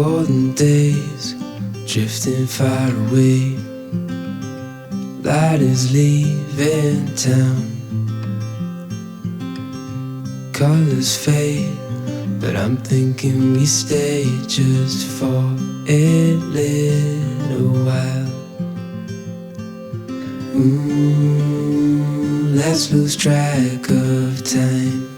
golden days drifting far away. Light is leaving town. Colors fade, but I'm thinking we stay just for a little while. Let's lose track of time.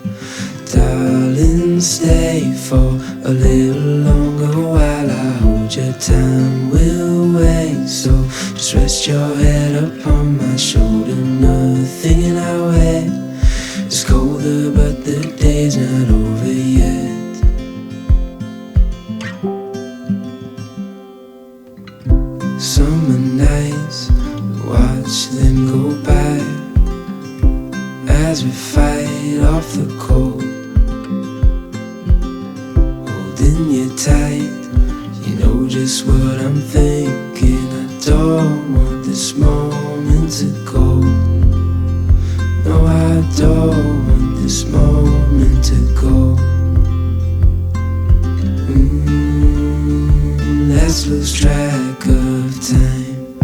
Darling, stay for a little longer while I hold your time will wait. So just rest your head upon my shoulder. Nothing in our way. It's colder, but the day's not over yet. Summer nights, watch them go by as we fight off the cold. Holding you tight, you know just what I'm thinking. I don't want this moment to go. No, I don't want this moment to go. Let's lose track of time.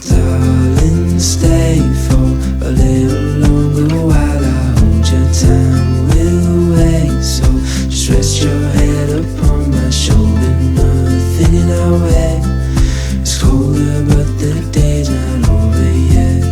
Darling, stay for a little longer while I hold your time will wait. So just rest your head upon my shoulder. Nothing in our way. It's colder, but the day's not over yet.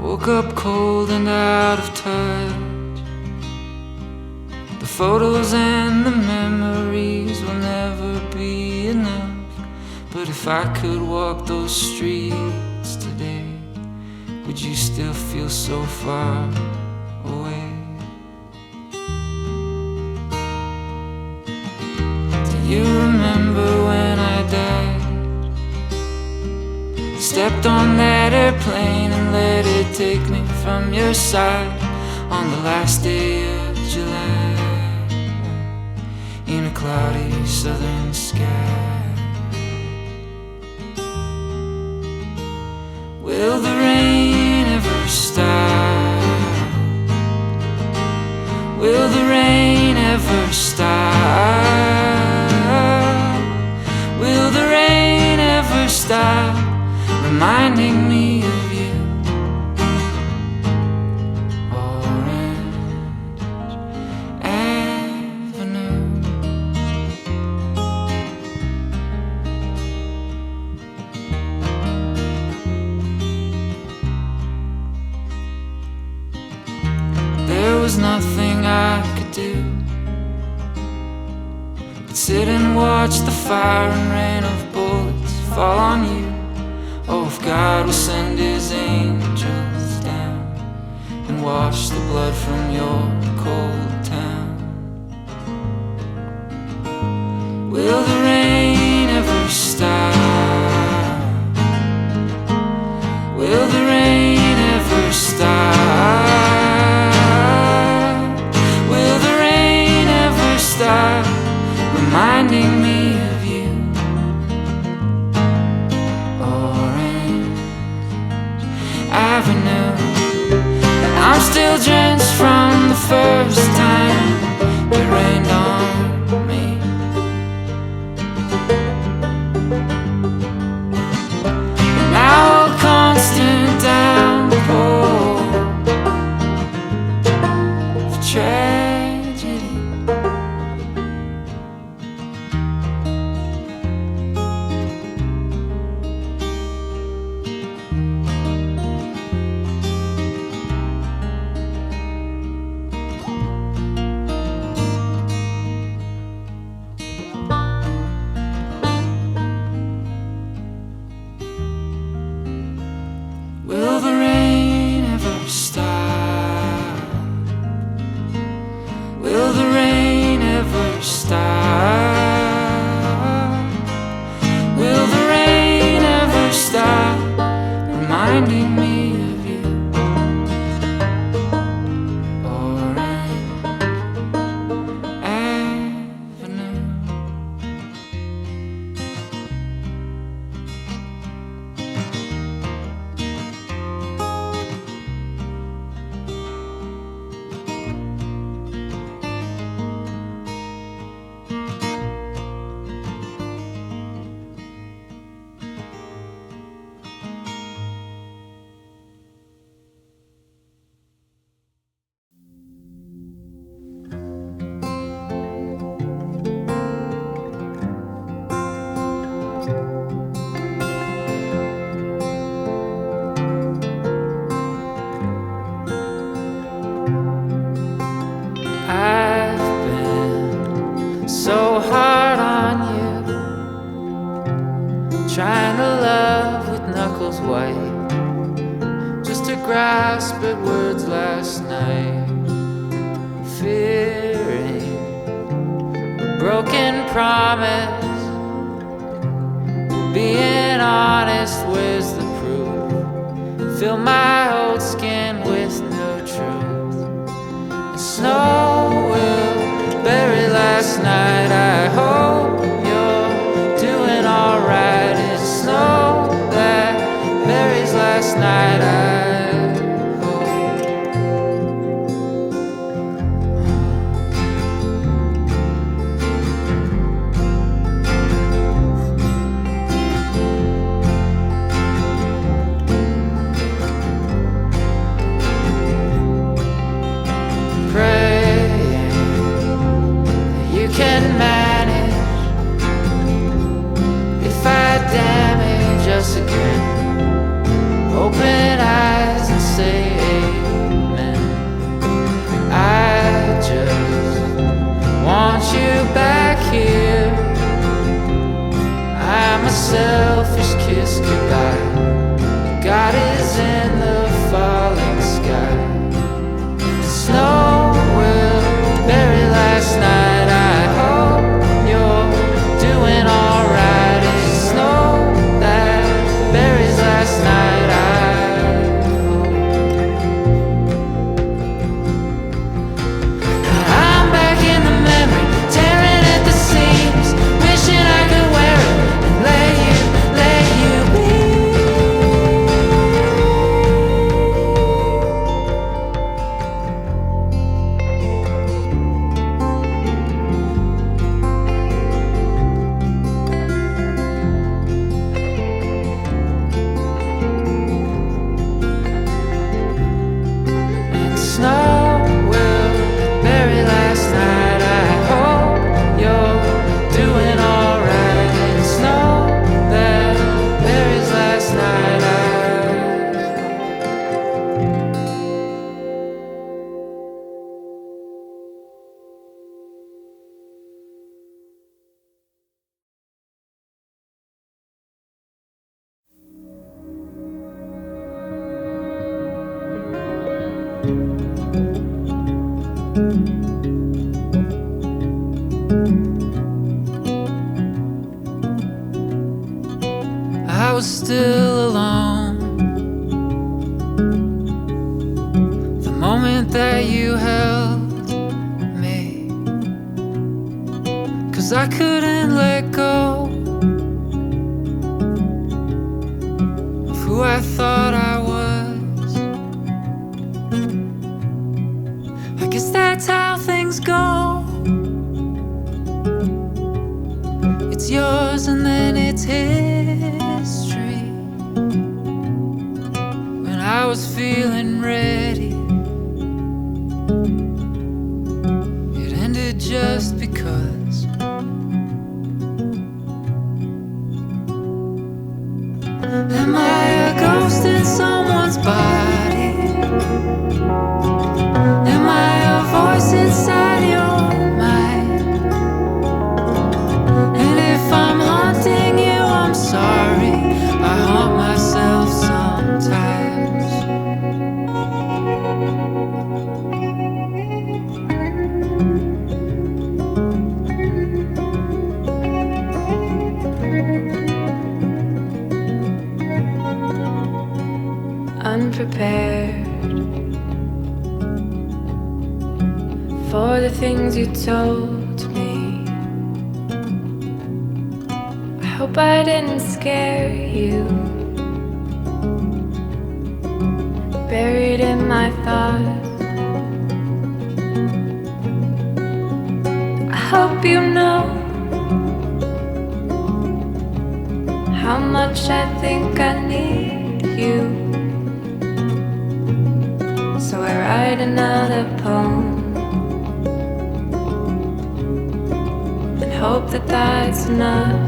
Woke up cold and out of touch. The photos and the memories will never be enough. But if I could walk those streets today, would you still feel so far away? Do you remember when I died? Stepped on that airplane and let it take me from your side on the last day of July, in a cloudy southern sky. Will the rain ever stop? Will the rain ever stop? Will the rain ever stop reminding me of you? Orange Avenue. There was nothing I could do but sit and watch the fire and rain of bullets fall on you. Oh, if God will send his angels down and wash the blood from your cold town. Will the rain ever stop? Will the rain ever stop? Will the rain ever stop reminding me of you? Avenue. And I'm still drenched from the first time it rained on me. And now I'll constantly white, just to grasp at words last night, fearing a broken promise. Being honest, where's the proof? Fill my old skin with no truth. And snow will bury last night. I hope you're doing alright. It's snow that buries last night. Can manage if I damage us again. Open eyes and say amen. I just want you back here. I'm a selfish kiss goodbye. God is in the falling sky. The snow will bury last night. I was still alone the moment that you held me, 'cause I couldn't let go of who I thought I was. I guess that's how things go. It's yours and then it's history. When I was feeling ready, it ended just because. Am I a ghost in someone's body? Am I a voice inside your mind? And if I'm haunting you, I'm sorry. I haunt myself sometimes. Unprepared for the things you told me. I hope I didn't scare you. Buried in my thoughts, I hope you know how much I think I need you. So I write another poem and hope that that's enough.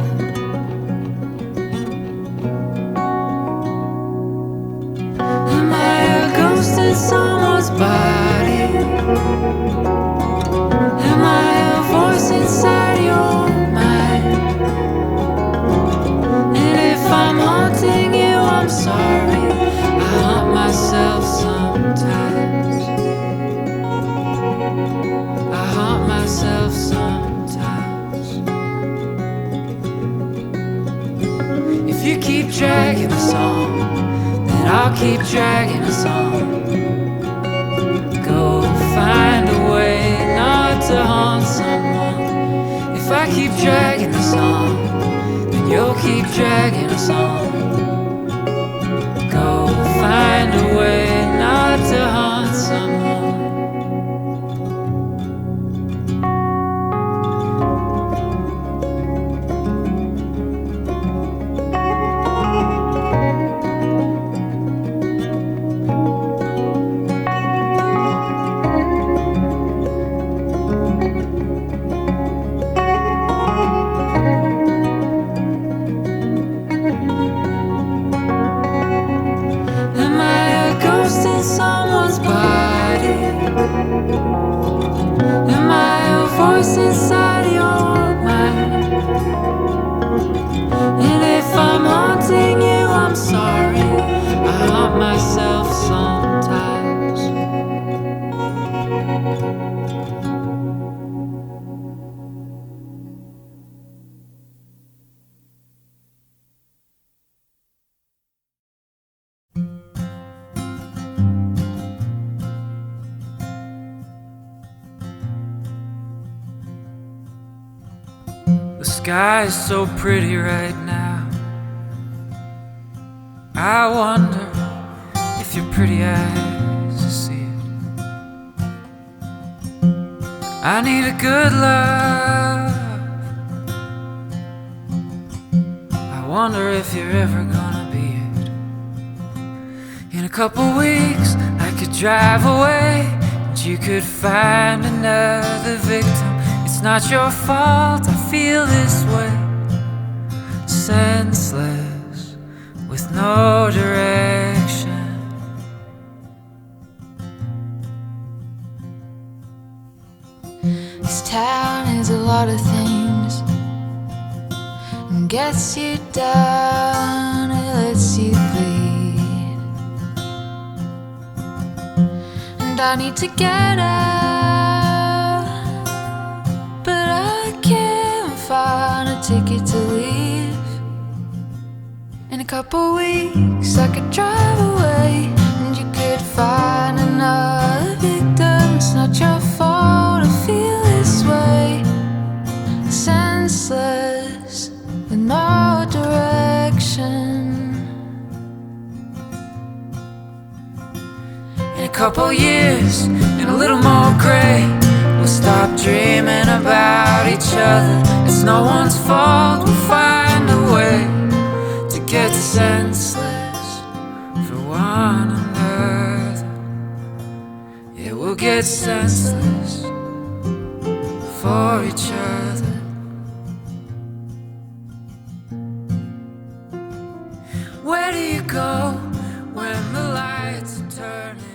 Am I a ghost in someone's body? Am I a voice inside your mind? And if I'm haunting you, I'm sorry. keep dragging us on, go find a way not to haunt someone. If I keep dragging us on, then you'll keep dragging us on. Go find a way not to haunt someone. Someone's body. Am I a voice inside your mind? And if I'm haunting you, I'm sorry. I haunt myself sometimes. The sky is so pretty right now. I wonder if your pretty eyes see it. I need a good love. I wonder if you're ever gonna be it. In a couple weeks I could drive away, and you could find another victim. It's not your fault I feel this way, senseless, with no direction. This town is a lot of things, and gets you down, it lets you bleed. And I need to get out, but I can't find a ticket to leave. In a couple weeks I could drive away, and you could find another victim. It's not your fault I feel this way, senseless, with no direction. In a couple years, and a little more gray, we'll stop dreaming about each other. It's no one's fault, we'll find a way to get senseless for one another. Yeah, we'll get senseless for each other. Where do you go when the lights are turning?